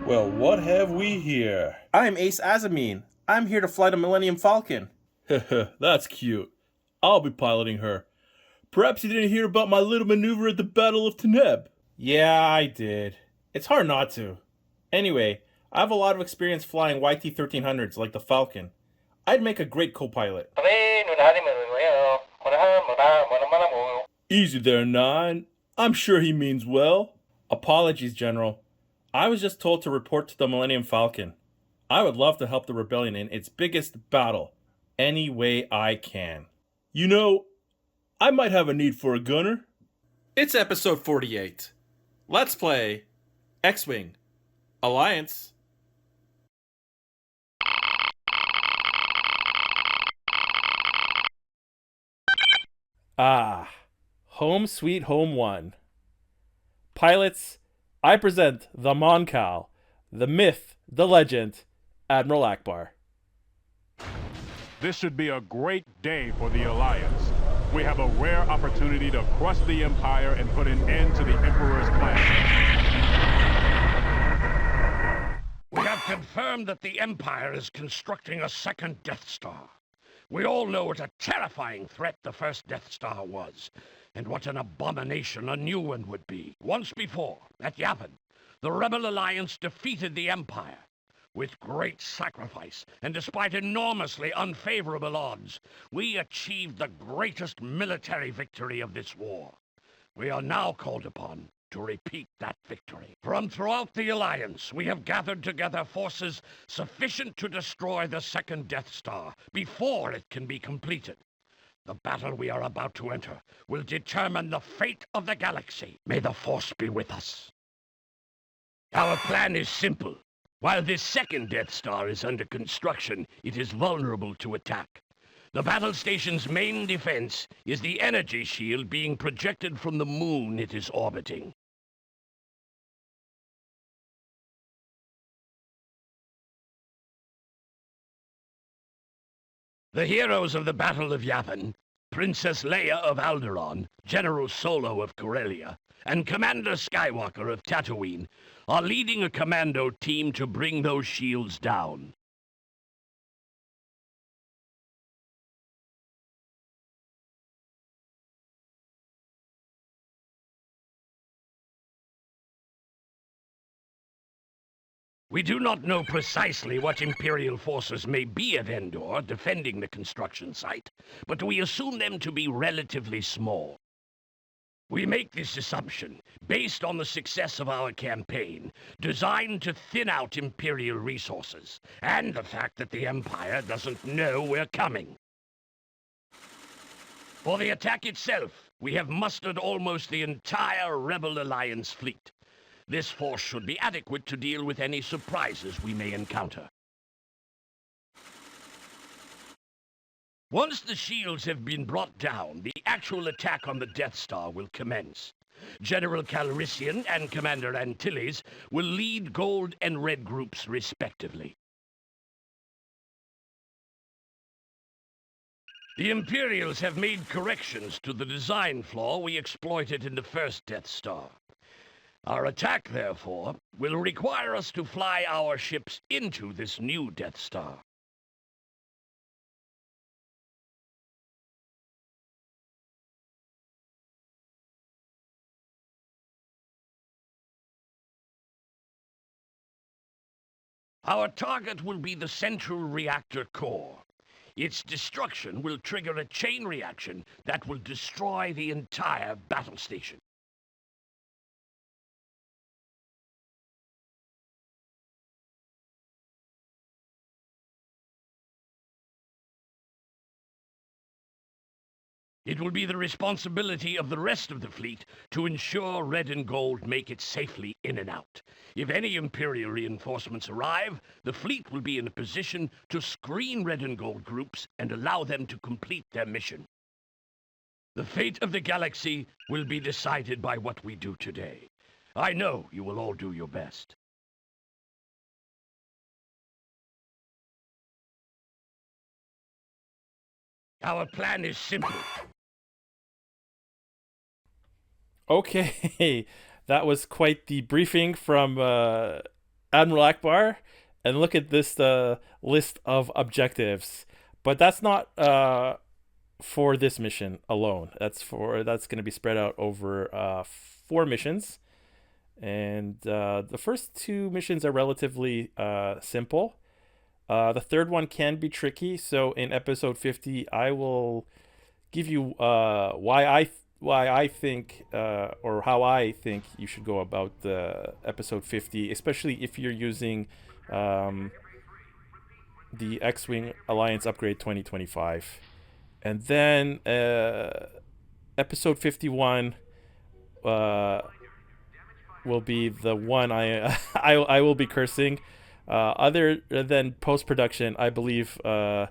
Well, what have we here? I'm Ace Azamine. I'm here to fly the Millennium Falcon. That's cute. I'll be piloting her. Perhaps you didn't hear about my little maneuver at the Battle of Teneb. Yeah, I did. It's hard not to. Anyway, I have a lot of experience flying YT-1300s like the Falcon. I'd make a great co-pilot. Easy there, Nine. I'm sure he means well. Apologies, General. I was just told to report to the Millennium Falcon. I would love to help the rebellion in its biggest battle, any way I can. You know, I might have a need for a gunner. It's episode 48. Let's play X-Wing Alliance. Ah, home sweet home 1. Pilots, I present the Moncal, the myth, the legend, Admiral Akbar. This should be a great day for the Alliance. We have a rare opportunity to crush the Empire and put an end to the Emperor's plan. We have confirmed that the Empire is constructing a second Death Star. We all know what a terrifying threat the first Death Star was, and what an abomination a new one would be. Once before, at Yavin, the Rebel Alliance defeated the Empire. With great sacrifice, and despite enormously unfavorable odds, we achieved the greatest military victory of this war. We are now called upon to repeat that victory. From throughout the Alliance, we have gathered together forces sufficient to destroy the second Death Star before it can be completed. The battle we are about to enter will determine the fate of the galaxy. May the Force be with us. Our plan is simple. While this second Death Star is under construction, it is vulnerable to attack. The battle station's main defense is the energy shield being projected from the moon it is orbiting. The heroes of the Battle of Yavin, Princess Leia of Alderaan, General Solo of Corellia, and Commander Skywalker of Tatooine, are leading a commando team to bring those shields down. We do not know precisely what Imperial forces may be at Endor defending the construction site, but we assume them to be relatively small. We make this assumption based on the success of our campaign, designed to thin out Imperial resources, and the fact that the Empire doesn't know we're coming. For the attack itself, we have mustered almost the entire Rebel Alliance fleet. This force should be adequate to deal with any surprises we may encounter. Once the shields have been brought down, the actual attack on the Death Star will commence. General Calrissian and Commander Antilles will lead Gold and Red groups respectively. The Imperials have made corrections to the design flaw we exploited in the first Death Star. Our attack, therefore, will require us to fly our ships into this new Death Star. Our target will be the central reactor core. Its destruction will trigger a chain reaction that will destroy the entire battle station. It will be the responsibility of the rest of the fleet to ensure Red and Gold make it safely in and out. If any Imperial reinforcements arrive, the fleet will be in a position to screen Red and Gold groups and allow them to complete their mission. The fate of the galaxy will be decided by what we do today. I know you will all do your best. Our plan is simple. Okay, that was quite the briefing from Admiral Akbar and look at this list of objectives. But that's not for this mission alone. That's going to be spread out over 4 missions. And the first 2 missions are relatively simple. The third one can be tricky. So in episode 50, I will give you why I think or how I think you should go about episode 50, especially if you're using the X-Wing Alliance Upgrade 2025. And then episode 51 will be the one I will be cursing. Other than post-production, I believe the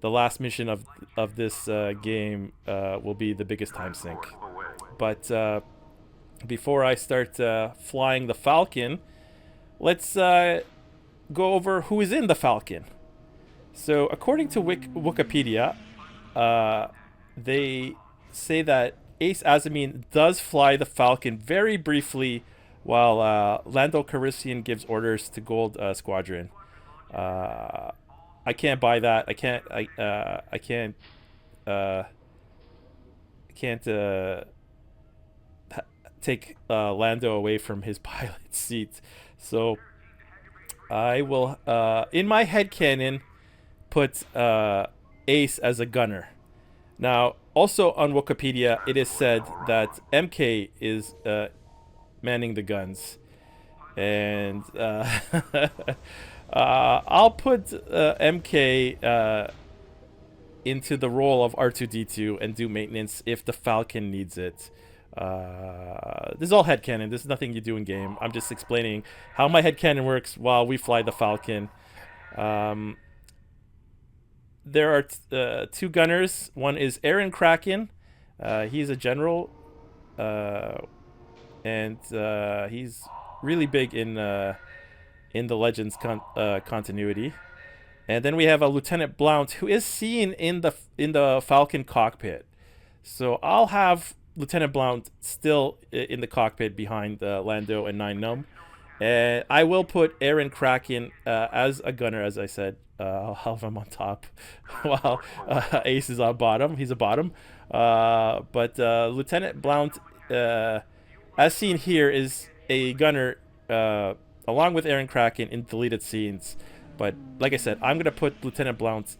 last mission of this game will be the biggest time sink. But before I start flying the Falcon, let's go over who is in the Falcon. So according to Wikipedia, they say that Ace Azamin does fly the Falcon very briefly while Lando Calrissian gives orders to Gold Squadron. I can't buy that. I can't take Lando away from his pilot seat. So I will, in my headcanon, put Ace as a gunner. Now, also on Wikipedia, it is said that MK is manning the guns. And I'll put MK into the role of R2-D2 and do maintenance if the Falcon needs it. This is all headcanon. This is nothing you do in game. I'm just explaining how my headcanon works while we fly the Falcon. There are 2 gunners. One is Aaron Kraken. He's a general, and he's really big in the Legends continuity. And then we have a Lieutenant Blount who is seen in the Falcon cockpit. So I'll have Lieutenant Blount still in the cockpit behind Lando and Nine Gnome. And I will put Aaron Kraken as a gunner, as I said. I'll have him on top while Ace is on bottom. He's a bottom. But Lieutenant Blount, as seen here, is a gunner along with Aaron Kraken in deleted scenes. But like I said, I'm going to put Lieutenant Blount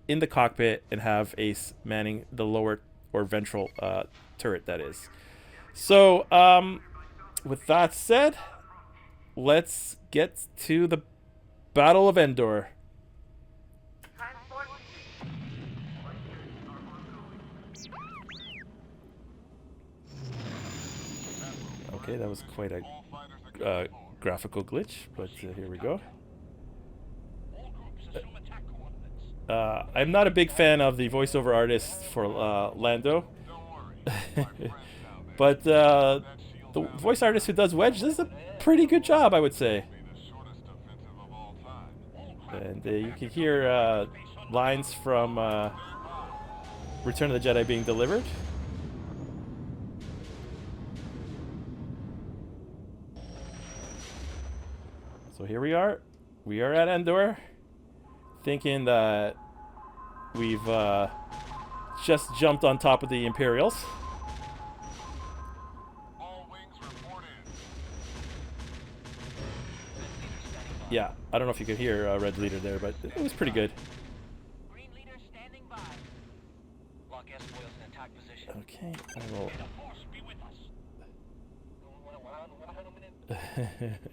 in the cockpit and have Ace manning the lower or ventral turret, that is. So with that said, let's get to the Battle of Endor. Okay, that was quite a graphical glitch, but here we go. I'm not a big fan of the voiceover artist for Lando, but the voice artist who does Wedge does a pretty good job, I would say. And you can hear lines from Return of the Jedi being delivered. So here we are. We are at Endor, thinking that we've just jumped on top of the Imperials. Yeah, I don't know if you could hear Red Leader there, but it was pretty good. Green Leader standing by. Lock S foils in attack position. Okay, I will. May the force be with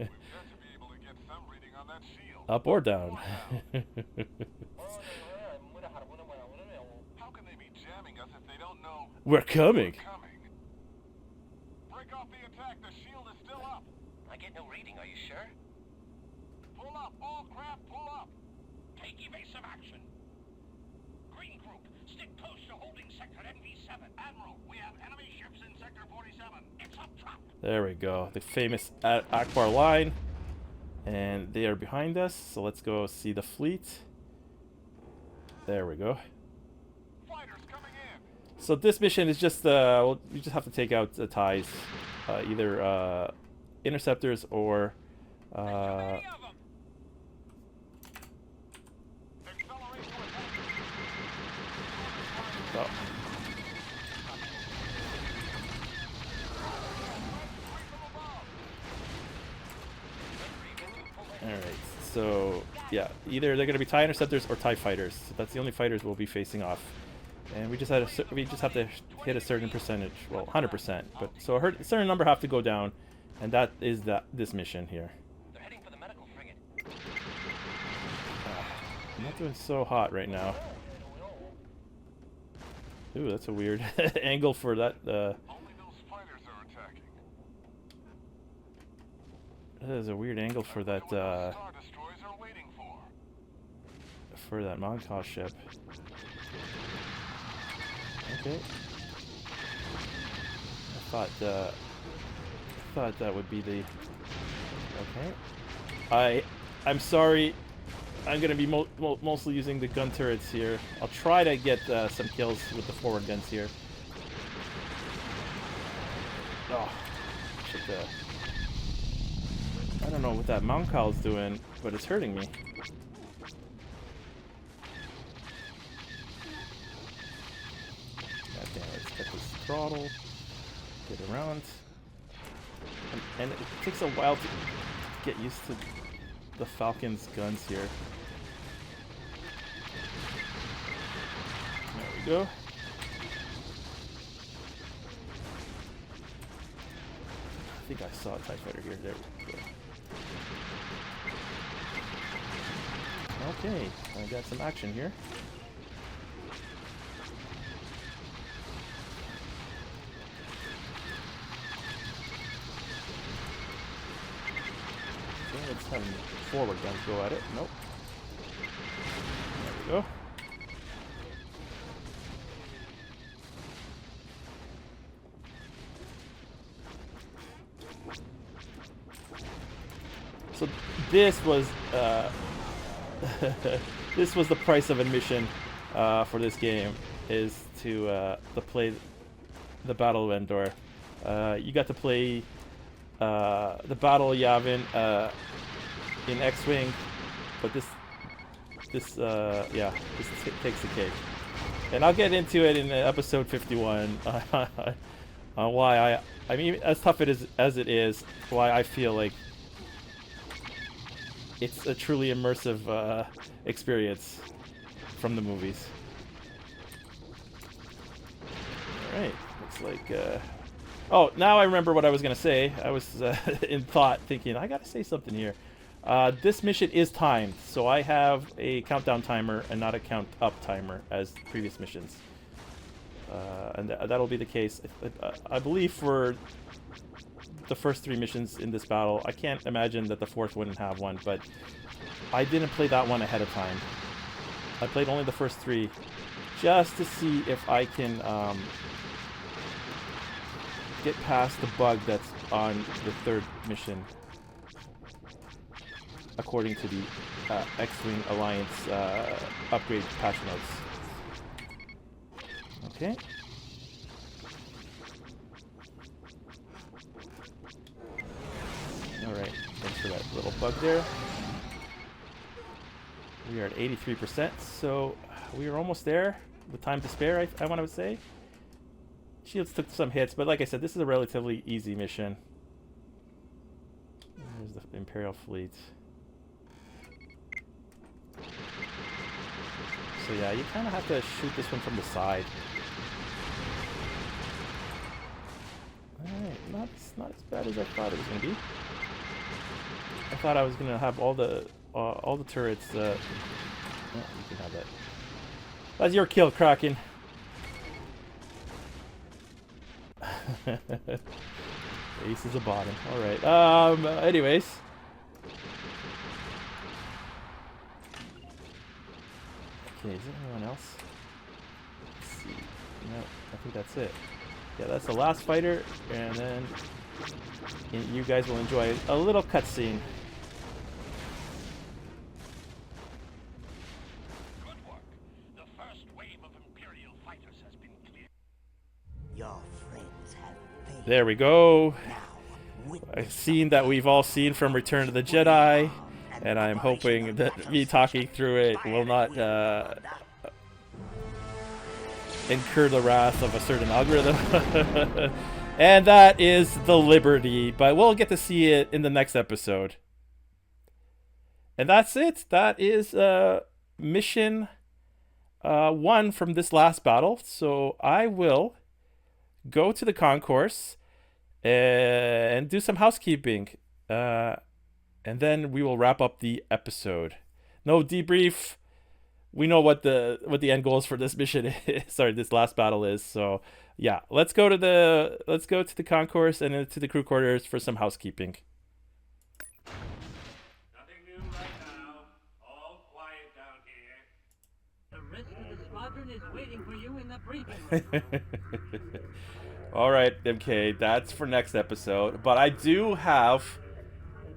us. Up or down. How can they be jamming us if they don't know We're coming. Break off the attack. The shield is still up. I get no reading, are you sure? Pull up. All craft, pull up. Take evasive action. Green group, stick close to holding sector NV7. Admiral, we have enemy ships in sector 47. It's up top. There we go. The famous Akbar line. And they are behind us, so let's go see the fleet. There we go. Fighters coming in. So this mission is just, well, we just have to take out the ties, either interceptors or Uh, oh. Alright, so yeah, either they're going to be TIE interceptors or TIE fighters. So that's the only fighters we'll be facing off. And we just have to hit a certain percentage, well, 100%. But so a certain number have to go down, and that is this mission here. They're heading for the medical frigate. I'm not doing so hot right now. Ooh, that's a weird angle for that. Only those fighters are attacking. That is a weird angle for that. Star destroyers are waiting For that Montauk ship. Okay. I thought that would be the. Okay. I'm sorry. I'm gonna be mostly using the gun turrets here. I'll try to get some kills with the forward guns here. Oh, shit, I don't know what that Mount Cowl's doing, but it's hurting me. God damn, let's get this throttle, get around, and it takes a while to get used to the Falcon's guns here. There we go. I think I saw a TIE fighter here. There we go. Okay, I got some action here. Okay, let's have forward guns go at it. Nope. There we go. So this was this was the price of admission for this game, is to play the Battle of Endor. You got to play the Battle of Leavin in X-Wing, but this takes the cake. And I'll get into it in episode 51 on why I mean, as tough as it is, why I feel like it's a truly immersive experience from the movies. Alright, looks like... Oh, now I remember what I was going to say. I was in thought thinking, I got to say something here. This mission is timed, so I have a countdown timer and not a count up timer as previous missions. And that'll be the case, I believe, for the first 3 missions in this battle. I can't imagine that the 4th wouldn't have one, but I didn't play that one ahead of time. I played only the first 3 just to see if I can get past the bug that's on the 3rd mission, according to the X-Wing Alliance upgrade patch notes. Okay. Alright, thanks for that little bug there. We are at 83%, so we are almost there with time to spare, I want to say. Shields took some hits, but like I said, this is a relatively easy mission. There's the Imperial fleet. So yeah, you kind of have to shoot this one from the side. Alright, not as bad as I thought it was going to be. I thought I was going to have all the turrets. Yeah, you can have that. That's your kill, Kraken. Ace is a bottom. Alright. Anyways. Okay, is there anyone else? Let's see. No, I think that's it. Yeah, that's the last fighter, and then you guys will enjoy a little cutscene. Good work. The first wave of Imperial fighters has been cleared. Your friends have failed. There we go. Now a scene that we've all seen from Return of the Jedi, and I'm hoping that me talking through it will not incur the wrath of a certain algorithm. And that is the Liberty, but we'll get to see it in the next episode. And that's it. That is mission 1 from this last battle. So I will go to the concourse and do some housekeeping. And then we will wrap up the episode. No debrief. We know what the end goals for this mission is. Sorry, this last battle is. So yeah, let's go to the concourse and into the crew quarters for some housekeeping. Nothing new right now. All quiet down here. The rest of the squadron is waiting for you in the briefing room. All right, MK, that's for next episode. But I do have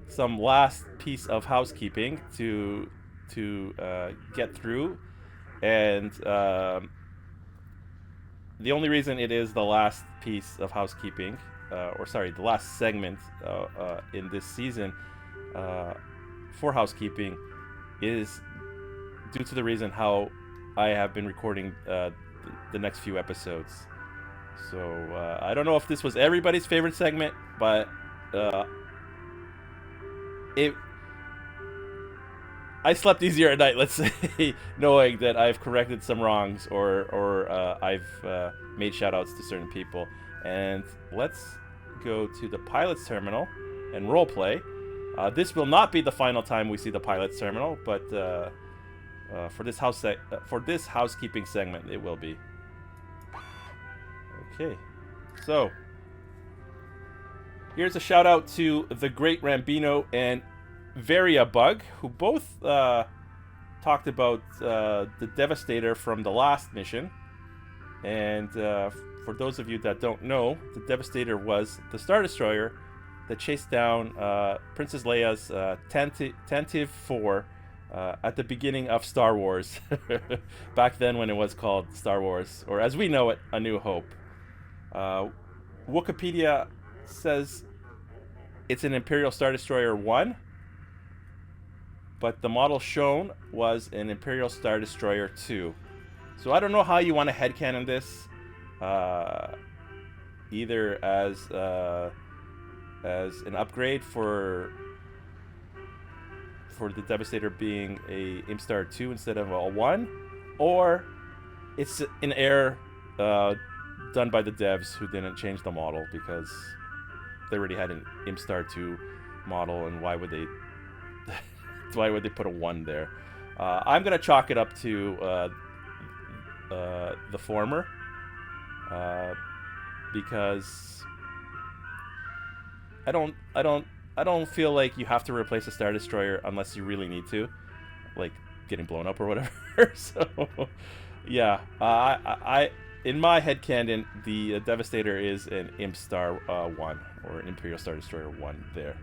some last piece of housekeeping to get through, and the only reason it is the last piece of housekeeping, the last segment in this season for housekeeping, is due to the reason how I have been recording the next few episodes. So I don't know if this was everybody's favorite segment, but I slept easier at night, let's say, knowing that I've corrected some wrongs or I've made shoutouts to certain people. And let's go to the pilot's terminal and roleplay. This will not be the final time we see the pilot's terminal, but for this housekeeping segment, it will be. Okay, so here's a shout out to the Great Rambino and VariaBug, who both talked about the Devastator from the last mission. And for those of you that don't know, the Devastator was the Star Destroyer that chased down Princess Leia's Tantive 4 at the beginning of Star Wars, back then when it was called Star Wars, or as we know it, A New Hope. Wikipedia says it's an Imperial Star Destroyer 1, but the model shown was an Imperial Star Destroyer 2. So I don't know how you want to headcanon this, either as an upgrade for the Devastator being a Imstar 2 instead of a 1, or it's an error done by the devs who didn't change the model because they already had an Imstar 2 model, and why would they put a 1 there? I'm gonna chalk it up to the former, because I don't feel like you have to replace a Star Destroyer unless you really need to, like getting blown up or whatever. So yeah, I in my headcanon, the Devastator is an Imstar 1, or an Imperial Star Destroyer 1 there.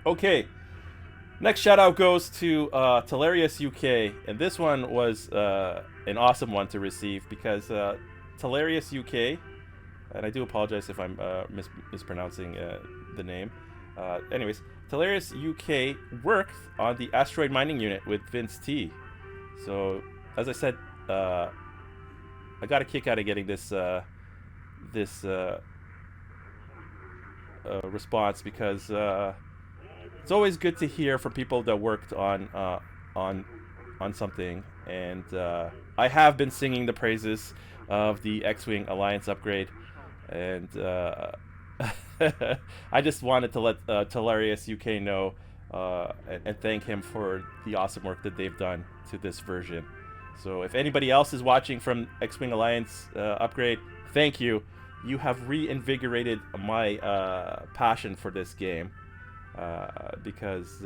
Okay, next shout out goes to talaris-uk, and this one was an awesome one to receive because talaris-uk, and I do apologize if I'm mispronouncing the name. Anyways, talaris-uk worked on the asteroid mining unit with Vince T. So, as I said, I got a kick out of getting this response, because it's always good to hear from people that worked on something, and I have been singing the praises of the X-Wing Alliance upgrade, and I just wanted to let talaris-uk know and thank him for the awesome work that they've done to this version. So if anybody else is watching from X-Wing Alliance upgrade, thank you. You have reinvigorated my passion for this game, because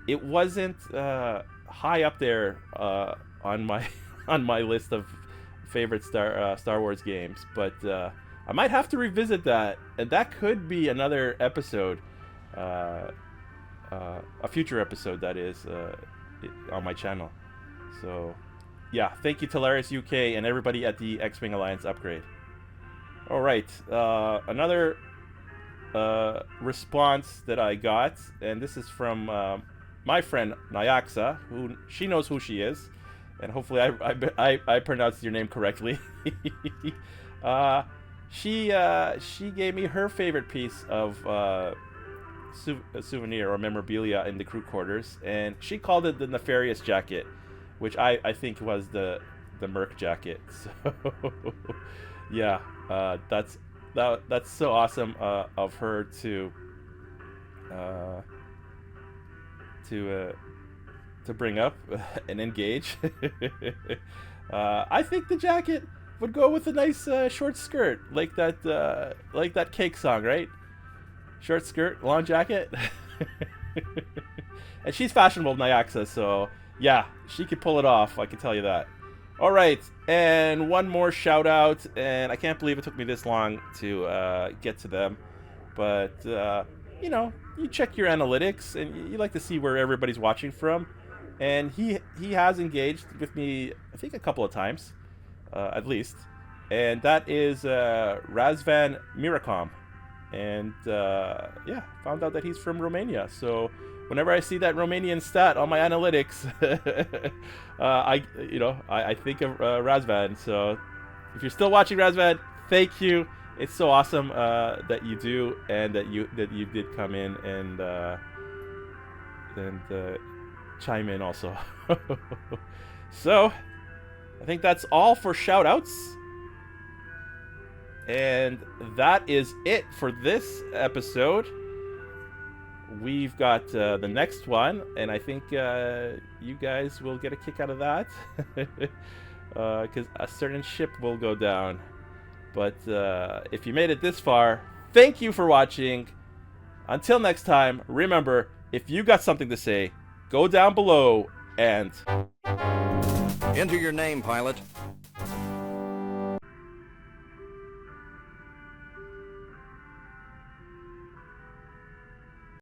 it wasn't high up there on my list of favorite Star Wars games, but I might have to revisit that, and that could be another episode, a future episode that is on my channel. So yeah, thank you talaris-uk and everybody at the X-Wing Alliance upgrade. All right, another response that I got, and this is from my friend Nyaxa, who she knows who she is, and hopefully I pronounced your name correctly. She gave me her favorite piece of souvenir or memorabilia in the crew quarters, and she called it the Nefarious jacket, which I think was the Merc jacket. So yeah, that's so awesome of her to bring up and engage. I think the jacket would go with a nice short skirt, like that Cake song, right? Short skirt, long jacket. And she's fashionable, Nyaxa, so yeah, she could pull it off, I can tell you that. All right, and one more shout out, and I can't believe it took me this long to get to them, but you know, you check your analytics and you like to see where everybody's watching from, and he has engaged with me, I think, a couple of times, at least, and that is razvanmiracom, and yeah, found out that he's from Romania. So whenever I see that Romanian stat on my analytics, I think of Razvan. So if you're still watching, Razvan, thank you. It's so awesome that you do, and that you did come in and chime in also. So I think that's all for shout outs. And that is it for this episode. We've got the next one, and I think you guys will get a kick out of that, because a certain ship will go down. But if you made it this far, thank you for watching. Until next time, remember, if you got something to say, go down below and... Enter your name, pilot.